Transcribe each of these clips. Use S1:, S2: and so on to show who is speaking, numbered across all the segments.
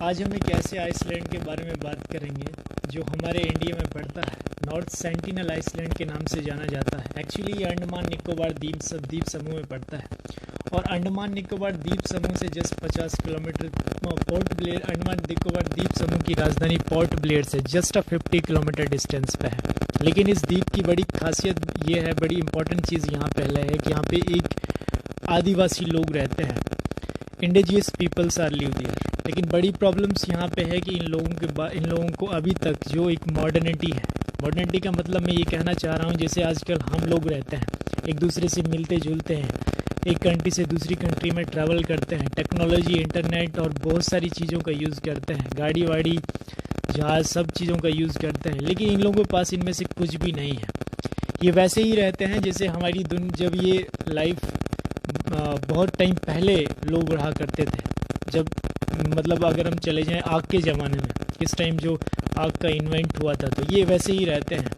S1: आज हम एक ऐसे आइसलैंड के बारे में बात करेंगे जो हमारे इंडिया में पड़ता है। नॉर्थ सेंटिनल आइसलैंड के नाम से जाना जाता है। एक्चुअली ये अंडमान निकोबार द्वीप समूह में पड़ता है और अंडमान निकोबार द्वीप समूह से just 50 kilometre port Blair, Andaman Nicobar द्वीप समूह की राजधानी पोर्ट ब्लेयर से जस्ट 50 किलोमीटर डिस्टेंस पे है। लेकिन इस द्वीप की बड़ी खासियत ये है, बड़ी इंपॉर्टेंट चीज़ यहाँ पहले है कि यहाँ पे एक आदिवासी लोग रहते हैं। Indigenous peoples are live there. लेकिन बड़ी प्रॉब्लम्स यहाँ पे है कि इन लोगों को अभी तक जो एक मॉडर्निटी है, मॉडर्निटी का मतलब मैं ये कहना चाह रहा हूँ जैसे आजकल हम लोग रहते हैं, एक दूसरे से मिलते जुलते हैं, एक कंट्री से दूसरी कंट्री में ट्रैवल करते हैं, टेक्नोलॉजी, इंटरनेट और बहुत सारी चीज़ों का यूज़ करते हैं, गाड़ी वाड़ी, जहाज़, सब चीज़ों का यूज़ करते हैं। लेकिन इन लोगों के पास इनमें से कुछ भी नहीं है। ये वैसे ही रहते हैं जैसे हमारी जब ये लाइफ बहुत टाइम पहले लोग रहा करते थे। जब मतलब अगर हम चले जाएं आग के ज़माने में, इस टाइम जो आग का इन्वेंट हुआ था, तो ये वैसे ही रहते हैं।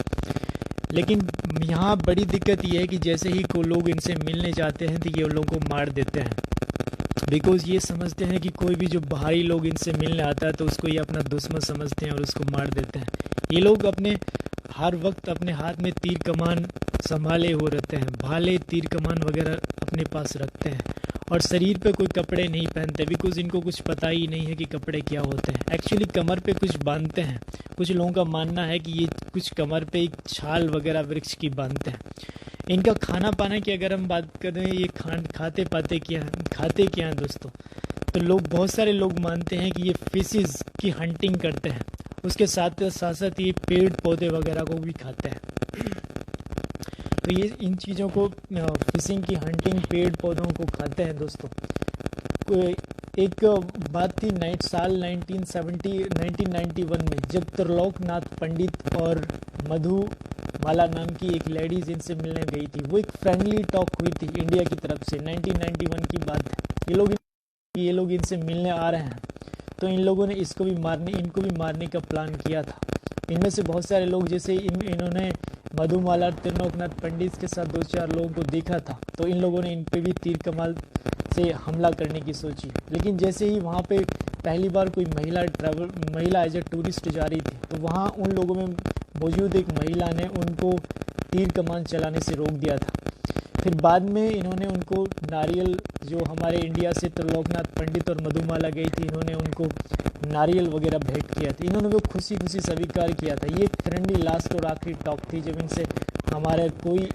S1: लेकिन यहाँ बड़ी दिक्कत ये है कि जैसे ही को लोग इनसे मिलने जाते हैं तो ये उन लोगों को मार देते हैं। बिकॉज़ ये समझते हैं कि कोई भी जो बाहरी लोग इनसे मिलने आता है तो उसको ये अपना दुश्मन समझते हैं और उसको मार देते हैं। ये लोग हर वक्त अपने हाथ में तीर कमान संभाले हुए रहते हैं, भाले, तीर कमान वगैरह अपने पास रखते हैं और शरीर पे कोई कपड़े नहीं पहनते बिकॉज़ इनको कुछ पता ही नहीं है कि कपड़े क्या होते हैं। एक्चुअली कमर पे कुछ बांधते हैं। कुछ लोगों का मानना है कि ये कुछ कमर पे एक छाल वगैरह वृक्ष की बांधते हैं। इनका खाना पाना की अगर हम बात करें, ये खाते क्या हैं दोस्तों, तो बहुत सारे लोग मानते हैं कि ये फिशेस की हंटिंग करते हैं। उसके साथ साथ ये पेड़ पौधे वगैरह को भी खाते हैं। तो ये इन चीज़ों को, फिशिंग की, हंटिंग, पेड़ पौधों को खाते हैं दोस्तों। एक बात थी साल 1991 में, जब त्रिलोकनाथ पंडित और मधुमाला नाम की एक लेडीज इनसे मिलने गई थी। वो एक फ्रेंडली टॉक हुई थी इंडिया की तरफ से। 1991 की बात है। ये लोग इनसे मिलने आ रहे हैं तो इन लोगों ने इनको भी मारने का प्लान किया था। इनमें से बहुत सारे लोग, जैसे इन्होंने मधुमाला, त्रिलोकनाथ पंडित के साथ 2-4 लोगों को देखा था तो इन लोगों ने इन पे भी तीर कमान से हमला करने की सोची। लेकिन जैसे ही वहाँ पे पहली बार कोई महिला एज ए टूरिस्ट जा रही थी तो वहाँ उन लोगों में मौजूद एक महिला ने उनको तीर कमान चलाने से रोक दिया था। फिर बाद में इन्होंने उनको नारियल, जो हमारे इंडिया से त्रिलोकनाथ पंडित और मधुमाला गई थी, इन्होंने उनको नारियल वगैरह भेंट किया था। इन्होंने वो खुशी खुशी स्वीकार किया था। ये फ्रेंडली लास्ट और आखिरी टॉक थी जब इनसे हमारे कोई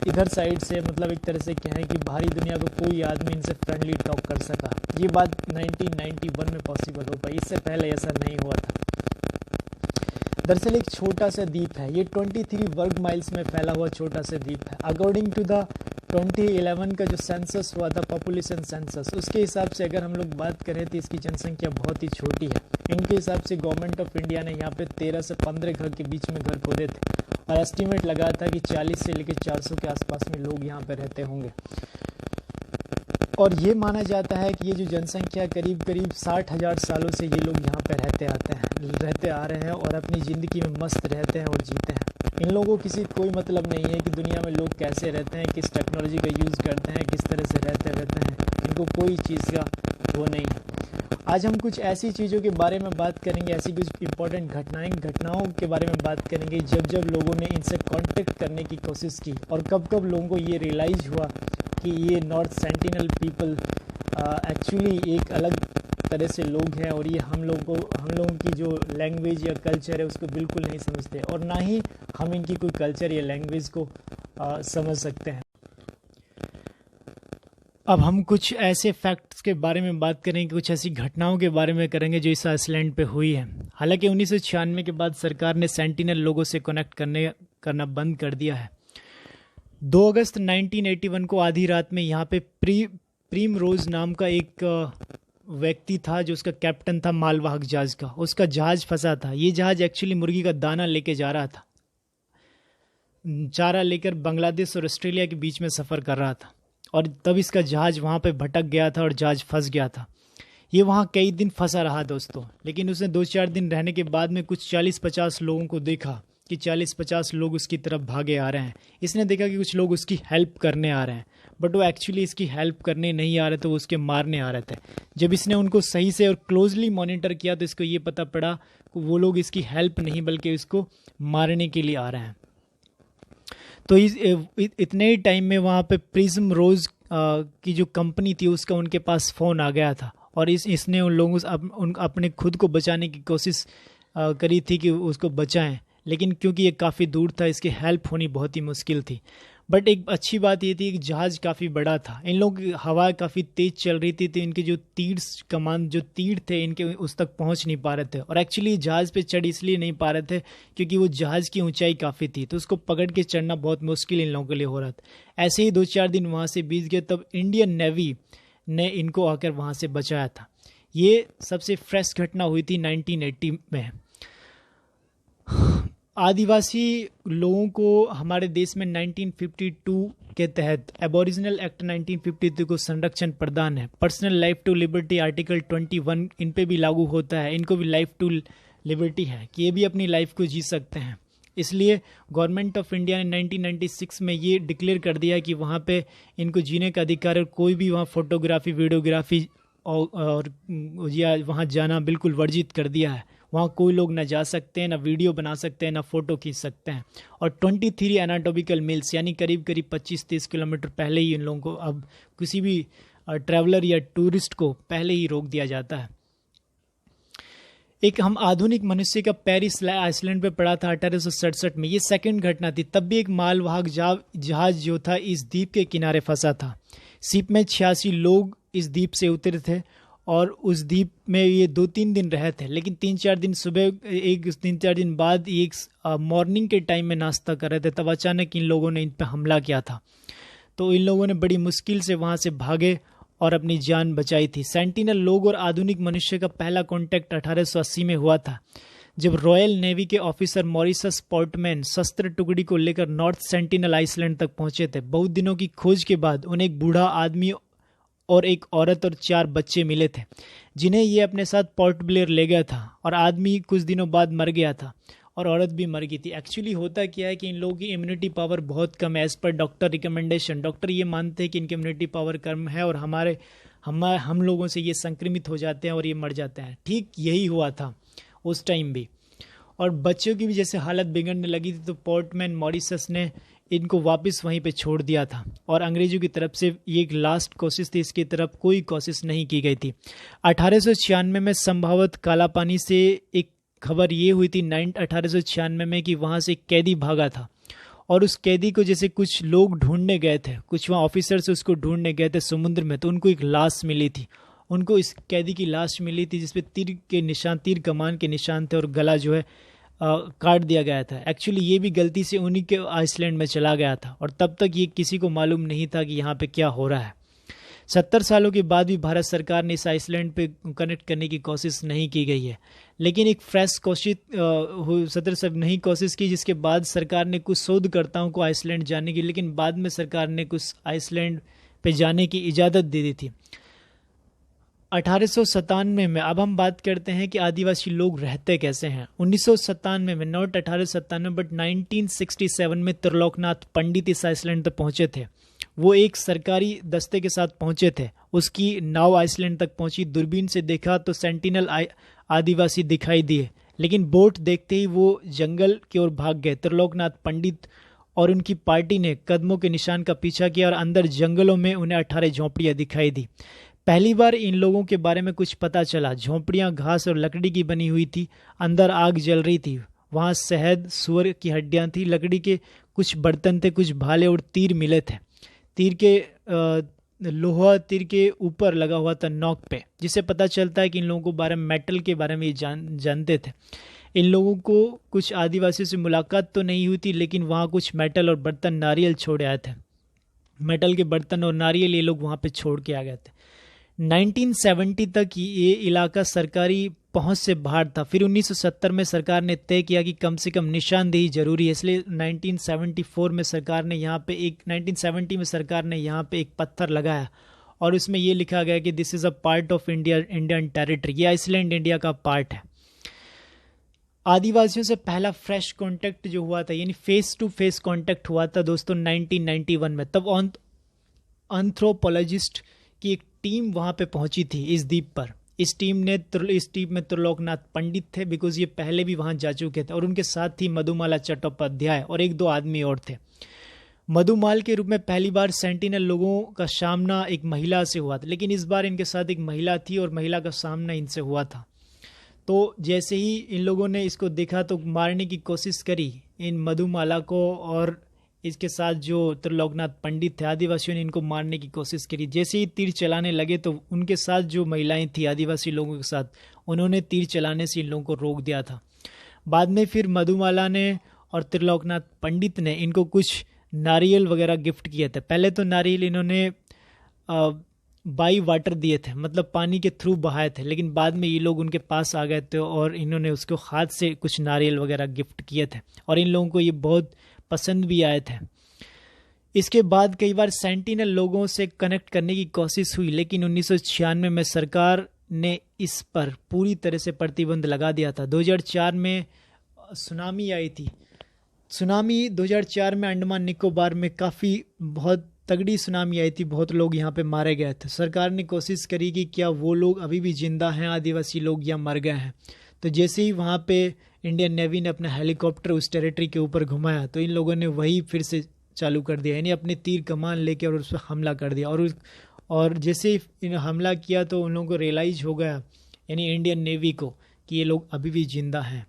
S1: इधर साइड से, मतलब एक तरह से कहें कि बाहरी दुनिया को कोई आदमी इनसे फ्रेंडली टॉक कर सका। ये बात 1991 में पॉसिबल हो पाई, इससे पहले ऐसा नहीं हुआ था। दरअसल एक छोटा सा द्वीप है, ये 23 वर्ग माइल्स में फैला हुआ छोटा सा द्वीप है। अकॉर्डिंग टू द 2011 का जो सेंसस हुआ था, पॉपुलेशन सेंसस, उसके हिसाब से अगर हम लोग बात करें तो इसकी जनसंख्या बहुत ही छोटी है। इनके हिसाब से गवर्नमेंट ऑफ इंडिया ने यहाँ पे 13 से 15 घर के बीच में घर खोदे थे और एस्टिमेट लगाया था कि 40 से लेकर 400 के आसपास में लोग यहाँ पे रहते होंगे। और ये माना जाता है कि ये जो जनसंख्या करीब 60,000 सालों से ये लोग यहाँ पे रहते आ रहे हैं और अपनी ज़िंदगी में मस्त रहते हैं और जीते हैं। इन लोगों को कोई मतलब नहीं है कि दुनिया में लोग कैसे रहते हैं, किस टेक्नोलॉजी का यूज़ करते हैं, किस तरह से रहते हैं। इनको कोई चीज़ का वो नहीं है। आज हम कुछ ऐसी चीज़ों के बारे में बात करेंगे, ऐसी कुछ इंपॉर्टेंट घटनाओं के बारे में बात करेंगे जब लोगों ने इनसे कांटेक्ट करने की कोशिश की और कब लोगों को ये रियलाइज़ हुआ कि ये नॉर्थ सेंटिनल पीपल एक्चुअली एक अलग तरह से लोग हैं और ये हम लोगों की जो लैंग्वेज या कल्चर है उसको बिल्कुल नहीं समझते और ना ही हम इनकी कोई कल्चर या लैंग्वेज को समझ सकते हैं। अब हम कुछ ऐसे फैक्ट्स के बारे में बात करेंगे, कुछ ऐसी घटनाओं के बारे में करेंगे जो इस आइसलैंड पे हुई है। हालांकि 1996 के बाद सरकार ने सेंटिनल लोगों से कनेक्ट करना बंद कर दिया है। 2 अगस्त 1981 को आधी रात में यहाँ पे प्रीम रोज नाम का एक व्यक्ति था जो उसका कैप्टन था मालवाहक जहाज का। उसका जहाज फंसा था। ये जहाज एक्चुअली मुर्गी का दाना लेके जा रहा था, चारा लेकर बांग्लादेश और ऑस्ट्रेलिया के बीच में सफ़र कर रहा था और तब इसका जहाज वहाँ पे भटक गया था और जहाज फंस गया था। ये वहाँ कई दिन फंसा रहा दोस्तों। लेकिन उसने 2-4 दिन रहने के बाद में कुछ 40-50 लोगों को देखा कि 40-50 लोग उसकी तरफ भागे आ रहे हैं। इसने देखा कि कुछ लोग उसकी हेल्प करने आ रहे हैं, बट वो एक्चुअली इसकी हेल्प करने नहीं आ रहे थे, वो उसके मारने आ रहे थे। जब इसने उनको सही से और क्लोजली मॉनिटर किया तो इसको ये पता पड़ा कि वो लोग इसकी हेल्प नहीं बल्कि इसको मारने के लिए आ रहे हैं। तो इतने ही टाइम में वहाँ पे प्रिज्म रोज की जो कंपनी थी उसका उनके पास फ़ोन आ गया था, और इसने उन लोगों से अपने खुद को बचाने की कोशिश करी थी कि उसको बचाएं, लेकिन क्योंकि ये काफ़ी दूर था इसकी हेल्प होनी बहुत ही मुश्किल थी। बट एक अच्छी बात ये थी कि जहाज़ काफ़ी बड़ा था, इन लोगों की हवा काफ़ी तेज़ चल रही थी, तो इनके जो तीर थे इनके उस तक पहुंच नहीं पा रहे थे। और एक्चुअली जहाज़ पे चढ़ इसलिए नहीं पा रहे थे क्योंकि वो जहाज़ की ऊंचाई काफ़ी थी, तो उसको पकड़ के चढ़ना बहुत मुश्किल इन लोगों के लिए हो रहा था। ऐसे ही 2-4 दिन वहाँ से बीत गए, तब इंडियन नेवी ने इनको आकर वहाँ से बचाया था। ये सबसे फ्रेश घटना हुई थी 1980 में। आदिवासी लोगों को हमारे देश में 1952 के तहत एबोरिजिनल एक्ट 1952 को संरक्षण प्रदान है। Personal life to liberty article 21 इन पे भी लागू होता है। इनको भी लाइफ टू लिबर्टी है कि ये भी अपनी लाइफ को जी सकते हैं। इसलिए गवर्नमेंट ऑफ इंडिया ने 1996 में ये डिक्लेयर कर दिया कि वहाँ पे इनको जीने का अधिकार है। कोई भी वहाँ फोटोग्राफी, वीडियोग्राफी और या वहाँ जाना बिल्कुल वर्जित कर दिया है। वहाँ कोई लोग ना जा सकते हैं, ना वीडियो बना सकते हैं, ना फ़ोटो खींच सकते हैं। और 23 एनाटॉमिकल मील्स यानी करीब करीब 25-30 किलोमीटर पहले ही इन लोगों को अब किसी भी ट्रैवलर या टूरिस्ट को पहले ही रोक दिया जाता है। एक हम आधुनिक मनुष्य का पैर आइसलैंड पे पड़ा था 1867 में। ये सेकंड घटना थी। तब भी एक मालवाहक जहाज जो था इस द्वीप के किनारे फंसा था। शिप में 86 लोग इस द्वीप से उतरे थे और उस द्वीप में ये 2-3 दिन रहे थे, लेकिन 3-4 दिन सुबह 3-4 दिन बाद एक मॉर्निंग के टाइम में नाश्ता कर रहे थे, तब अचानक इन लोगों ने इन पर हमला किया था। तो इन लोगों ने बड़ी मुश्किल से वहाँ से भागे और अपनी जान बचाई थी। सेंटिनल लोग और आधुनिक मनुष्य का पहला कॉन्टैक्ट 1880 में हुआ था, जब रॉयल नेवी के ऑफिसर मॉरिसस पोर्टमैन शस्त्र टुकड़ी को लेकर नॉर्थ सेंटिनल आइसलैंड तक पहुंचे थे। बहुत दिनों की खोज के बाद उन्हें एक बूढ़ा आदमी और एक औरत और 4 बच्चे मिले थे, जिन्हें ये अपने साथ पोर्ट ब्लेयर ले गया था। और आदमी कुछ दिनों बाद मर गया था और औरत भी मर गई थी। एक्चुअली होता क्या है कि इन लोगों की इम्यूनिटी पावर बहुत कम है। As per doctor recommendation, doctor ये मानते हैं कि इनकी इम्यूनिटी पावर कम है और हम लोगों से ये संक्रमित हो जाते हैं और ये मर जाते हैं। ठीक यही हुआ था उस टाइम भी। और बच्चों की भी जैसे हालत बिगड़ने लगी थी, तो पोर्टमैन मॉरिसस ने इनको वापस वहीं पे छोड़ दिया था और अंग्रेजों की तरफ से ये एक लास्ट कोशिश थी, इसकी तरफ कोई कोशिश नहीं की गई थी। 1896 में संभवत काला पानी से एक खबर ये हुई थी 1896 में कि वहाँ से एक कैदी भागा था और उस कैदी को जैसे कुछ लोग ढूंढने गए थे, कुछ वहाँ ऑफिसर्स उसको ढूंढने गए थे समुद्र में, तो उनको एक लाश मिली थी। उनको इस कैदी की लाश मिली थी जिसपे तीर कमान के निशान थे और गला जो है काट दिया गया था। एक्चुअली ये भी गलती से उन्हीं के आइसलैंड में चला गया था और तब तक ये किसी को मालूम नहीं था कि यहाँ पे क्या हो रहा है। 70 सालों के बाद भी भारत सरकार ने इस आइसलैंड पे कनेक्ट करने की कोशिश नहीं की गई है, लेकिन एक फ्रेश कोशिश 70 नहीं कोशिश की, जिसके बाद सरकार ने कुछ शोधकर्ताओं को आइसलैंड जाने की, लेकिन बाद में सरकार ने कुछ आइसलैंड पे जाने की इजाज़त दे दी थी 1897 में। अब हम बात करते हैं कि आदिवासी लोग रहते कैसे हैं। 1997 में, नॉट 1897 बट 1967 में त्रिलोकनाथ पंडित इस आइसलैंड तक पहुंचे थे। वो एक सरकारी दस्ते के साथ पहुंचे थे। उसकी नाव आइसलैंड तक पहुंची। दूरबीन से देखा तो सेंटिनल आदिवासी दिखाई दिए, लेकिन बोट देखते ही वो जंगल की ओर भाग गए। त्रिलोकनाथ पंडित और उनकी पार्टी ने कदमों के निशान का पीछा किया और अंदर जंगलों में उन्हें 18 झोंपड़ियां दिखाई दी। पहली बार इन लोगों के बारे में कुछ पता चला। झोंपड़ियां घास और लकड़ी की बनी हुई थी। अंदर आग जल रही थी। वहाँ शहद, सुअर की हड्डियां थी। लकड़ी के कुछ बर्तन थे, कुछ भाले और तीर मिले थे। तीर के लोहा तीर के ऊपर लगा हुआ था नोक पे, जिससे पता चलता है कि इन लोगों को बारे में मेटल के बारे में ये जानते थे। इन लोगों को कुछ आदिवासियों से मुलाकात तो नहीं हुई थी, लेकिन वहाँ कुछ मेटल और बर्तन, नारियल छोड़े आए थे। मेटल के बर्तन और नारियल ये लोग वहाँ पे छोड़ के आ गए थे। 1970 तक ये इलाका सरकारी पहुंच से बाहर था। फिर 1970 में सरकार ने तय किया कि कम से कम निशानदेही जरूरी है, इसलिए 1974 में सरकार ने यहाँ पे 1970 में सरकार ने यहाँ पे एक पत्थर लगाया और उसमें ये लिखा गया कि this is a part of Indian territory. ये आइसलैंड इंडिया का पार्ट है। आदिवासियों से पहला फ्रेश कांटेक्ट जो हुआ था, यानी फेस टू फेस कांटेक्ट हुआ था दोस्तों 1991 में। तब एंथ्रोपोलॉजिस्ट की एक टीम वहाँ पे पहुंची थी इस द्वीप पर। इस टीम में त्रिलोकनाथ पंडित थे, बिकॉज ये पहले भी वहाँ जा चुके थे, और उनके साथ ही मधुमाला चट्टोपाध्याय और एक दो आदमी और थे। मधुमाल के रूप में पहली बार सेंटिनल लोगों का सामना एक महिला से हुआ था, लेकिन इस बार इनके साथ एक महिला थी और महिला का सामना इनसे हुआ था। तो जैसे ही इन लोगों ने इसको देखा तो मारने की कोशिश करी इन मधुमाला को, और इसके साथ जो त्रिलोकनाथ पंडित थे, आदिवासियों ने इनको मारने की कोशिश करी। जैसे ही तीर चलाने लगे तो उनके साथ जो महिलाएं थी आदिवासी लोगों के साथ, उन्होंने तीर चलाने से इन लोगों को रोक दिया था। बाद में फिर मधुमाला ने और त्रिलोकनाथ पंडित ने इनको कुछ नारियल वगैरह गिफ्ट किए थे। पहले तो नारियल इन्होंने बाई वाटर दिए थे, मतलब पानी के थ्रू बहाए थे, लेकिन बाद में ये लोग उनके पास आ गए थे और इन्होंने उसको हाथ से कुछ नारियल वगैरह गिफ्ट किए थे, और इन लोगों को ये बहुत पसंद भी आए थे। इसके बाद कई बार सेंटिनल लोगों से कनेक्ट करने की कोशिश हुई, लेकिन 1996 में सरकार ने इस पर पूरी तरह से प्रतिबंध लगा दिया था। 2004 में सुनामी आई थी। सुनामी 2004 में अंडमान निकोबार में काफ़ी बहुत तगड़ी सुनामी आई थी, बहुत लोग यहाँ पे मारे गए थे। सरकार ने कोशिश करी कि क्या वो लोग अभी भी जिंदा हैं, आदिवासी लोग, या मर गए हैं। तो जैसे ही वहाँ पे इंडियन नेवी ने अपना हेलीकॉप्टर उस टेरिटरी के ऊपर घुमाया तो इन लोगों ने वही फिर से चालू कर दिया, यानी अपने तीर कमान लेके और उस पर हमला कर दिया। और जैसे ही इन हमला किया तो उन लोगों को रियलाइज हो गया, यानी इंडियन नेवी को, कि ये लोग अभी भी जिंदा हैं।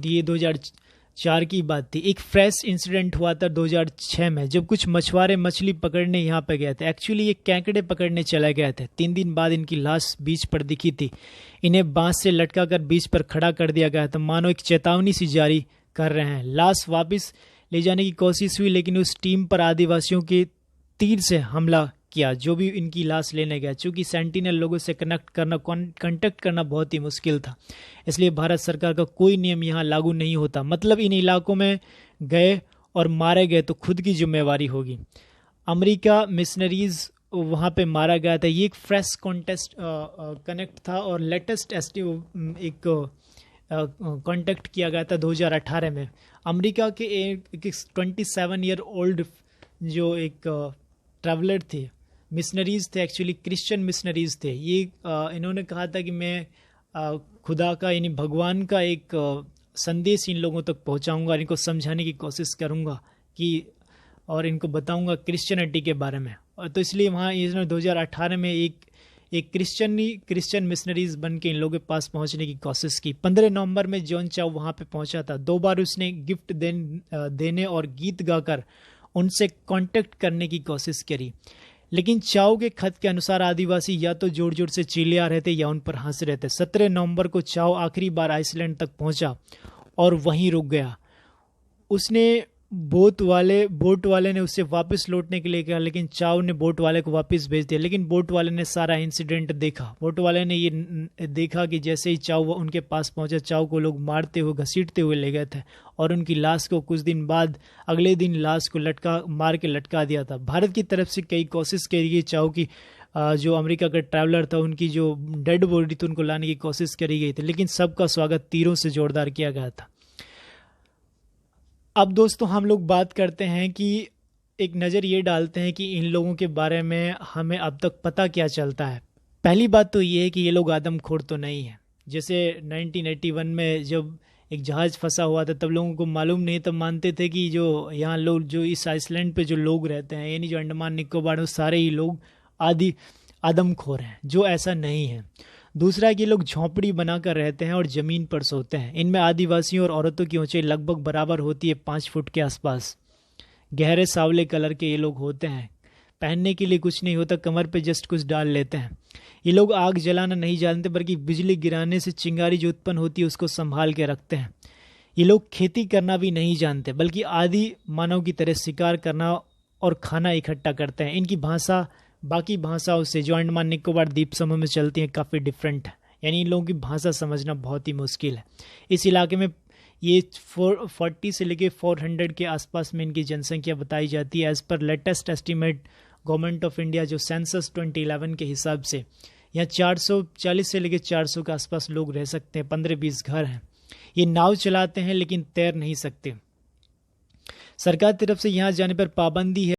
S1: ये 2004 की बात थी। एक फ्रेश इंसिडेंट हुआ था 2006 में, जब कुछ मछुआरे मछली पकड़ने यहाँ पे गए थे। एक्चुअली ये केकड़े पकड़ने चले गए थे। 3 दिन बाद इनकी लाश बीच पर दिखी थी। इन्हें बांस से लटका कर बीच पर खड़ा कर दिया गया था, मानो एक चेतावनी सी जारी कर रहे हैं। लाश वापस ले जाने की कोशिश हुई, लेकिन उस टीम पर आदिवासियों के तीर से हमला किया जो भी इनकी लाश लेने गया। चूँकि सेंटिनल लोगों से कांटेक्ट करना बहुत ही मुश्किल था, इसलिए भारत सरकार का कोई नियम यहाँ लागू नहीं होता। मतलब इन इलाकों में गए और मारे गए तो खुद की जिम्मेवारी होगी। अमेरिका मिशनरीज वहाँ पे मारा गया था। ये एक फ्रेश कनेक्ट था, और लेटेस्ट एक कॉन्टेक्ट किया गया था 2018 में। अमेरिका के एक 27 ईयर ओल्ड जो एक ट्रैवलर थे, मिशनरीज थे, एक्चुअली क्रिश्चियन मिशनरीज थे। ये इन्होंने कहा था कि मैं खुदा का, यानी भगवान का एक संदेश इन लोगों तक पहुंचाऊंगा, इनको समझाने की कोशिश करूंगा कि, और इनको बताऊंगा क्रिश्चियनिटी के बारे में। और तो इसलिए वहाँ इन्होंने 2018 में एक क्रिश्चियन मिशनरीज बन के इन लोगों के पास पहुंचने की कोशिश की। 15 नवंबर में जॉन चाउ वहाँ पे पहुंचा था। 2 बार उसने गिफ्ट देने और गीत गाकर उनसे कांटेक्ट करने की कोशिश करी, लेकिन चाउ के खत के अनुसार आदिवासी या तो जोर जोर से चिल्ला रहे थे या उन पर हंस रहे थे। 17 नवंबर को चाउ आखिरी बार आइसलैंड तक पहुंचा और वहीं रुक गया। उसने बोट वाले ने उससे वापस लौटने के लिए कहा, लेकिन चाउ ने बोट वाले को वापस भेज दिया। लेकिन बोट वाले ने सारा इंसिडेंट देखा। बोट वाले ने ये देखा कि जैसे ही चाउ उनके पास पहुंचा, चाउ को लोग मारते हुए, घसीटते हुए ले गए थे, और उनकी लाश को कुछ दिन बाद अगले दिन लाश को मार के लटका दिया था। भारत की तरफ से कई कोशिश करी गई, चाउ की जो अमेरिका का ट्रैवलर था उनकी जो डेड बॉडी थी उनको लाने की कोशिश करी गई थी, लेकिन सबका स्वागत तीरों से जोरदार किया गया था। अब दोस्तों हम लोग बात करते हैं कि एक नज़र ये डालते हैं कि इन लोगों के बारे में हमें अब तक पता क्या चलता है। पहली बात तो ये है कि ये लोग आदमखोर तो नहीं है। जैसे 1981 में जब एक जहाज़ फंसा हुआ था तब लोगों को मालूम नहीं, तब मानते थे कि जो यहाँ लोग, जो इस आइसलैंड पे जो लोग रहते हैं, यानी जो अंडमान निकोबार में, सारे ही लोग आदमखोर हैं, जो ऐसा नहीं है। दूसरा कि लोग झोंपड़ी बनाकर रहते हैं और ज़मीन पर सोते हैं। इनमें आदिवासियों और औरतों की ऊंचाई लगभग बराबर होती है, 5 फुट के आसपास। गहरे सांवले कलर के ये लोग होते हैं। पहनने के लिए कुछ नहीं होता, कमर पे जस्ट कुछ डाल लेते हैं। ये लोग आग जलाना नहीं जानते, बल्कि बिजली गिराने से चिंगारी जो उत्पन्न होती है उसको संभाल के रखते हैं। ये लोग खेती करना भी नहीं जानते, बल्कि आदि मानव की तरह शिकार करना और खाना इकट्ठा करते हैं। इनकी भाषा बाकी भाषाओं से जो अंडमान निकोबार द्वीप समूह में चलती हैं काफ़ी डिफरेंट है, यानी इन लोगों की भाषा समझना बहुत ही मुश्किल है। इस इलाके में ये 40 से लेके 400 के आसपास में इनकी जनसंख्या बताई जाती है। As per latest estimate government of India जो सेंसस 2011 के हिसाब से यहाँ 440 से लेकर 400 के आसपास लोग रह सकते हैं, 15-20 घर हैं। ये नाव चलाते हैं लेकिन तैर नहीं सकते। सरकार की तरफ से यहाँ जाने पर पाबंदी है।